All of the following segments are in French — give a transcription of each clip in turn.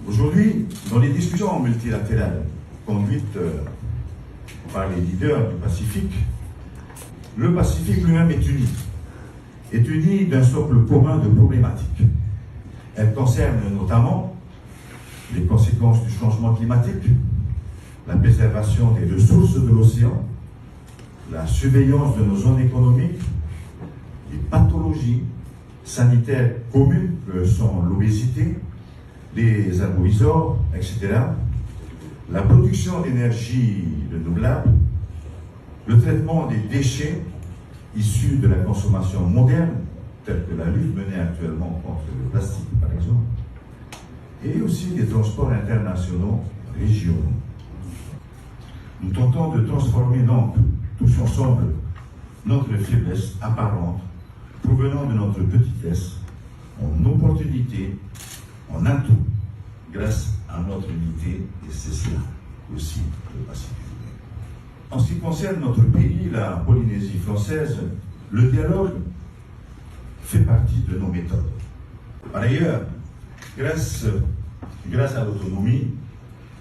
Aujourd'hui, dans les discussions multilatérales conduites par les leaders du Pacifique, le Pacifique lui-même est uni d'un socle commun de problématiques. Elle concerne notamment les conséquences du changement climatique, la préservation des ressources de l'océan, la surveillance de nos zones économiques, les pathologies sanitaires communes que sont l'obésité, les arbovisores, etc., la production d'énergie renouvelable, le traitement des déchets issus de la consommation moderne, telle que la lutte menée actuellement contre le plastique, par exemple, et aussi des transports internationaux régionaux. Nous tentons de transformer donc tous ensemble notre faiblesse apparente provenant de notre petitesse en opportunité, en atout, grâce à notre unité, et c'est cela aussi le Pacifique. En ce qui concerne notre pays, la Polynésie française, le dialogue fait partie de nos méthodes. Par ailleurs, grâce à l'autonomie,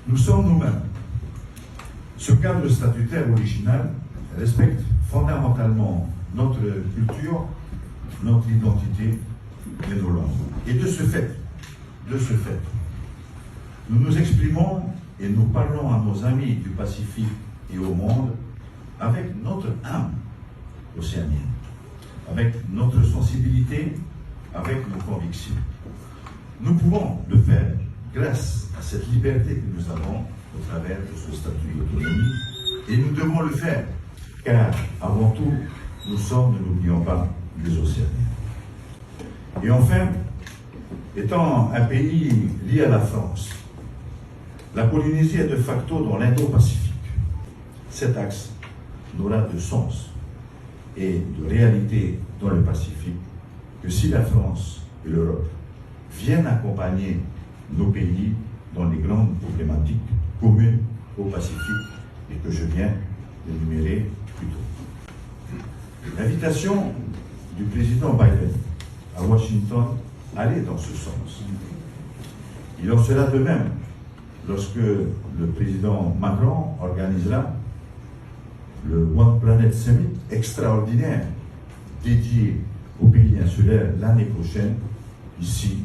nous sommes nous-mêmes. Ce cadre statutaire original respecte fondamentalement notre culture, notre identité et nos langues. Et de ce fait, nous nous exprimons et nous parlons à nos amis du Pacifique et au monde avec notre âme océanienne, avec notre sensibilité, avec nos convictions. Nous pouvons le faire grâce à cette liberté que nous avons au travers de ce statut d'autonomie, et nous devons le faire car, avant tout, nous sommes, ne l'oublions pas, des Océaniens. Et enfin, étant un pays lié à la France, la Polynésie est de facto dans l'Indo-Pacifique. Cet axe n'aura de sens et de réalité dans le Pacifique que si la France et l'Europe viennent accompagner nos pays dans les grandes problématiques communes au Pacifique et que je viens d'énumérer plus tôt. L'invitation du président Biden à Washington allait dans ce sens. Il en sera de même lorsque le président Macron organisera le One Planet Summit extraordinaire dédié aux pays insulaires l'année prochaine, ici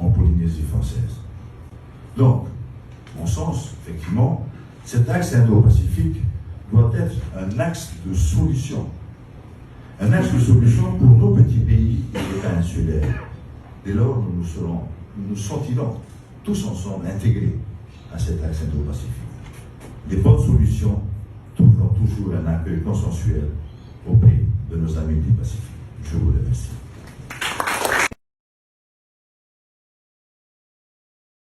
en Polynésie française. Donc, en sens, effectivement, cet axe indo-pacifique doit être un axe de solution. Un axe de solution pour nos petits pays et États insulaires. Dès lors, nous nous sentirons tous ensemble intégrés à cet axe indo-pacifique. Les bonnes solutions trouveront toujours un accueil consensuel auprès de nos amis du Pacifique. Je vous remercie.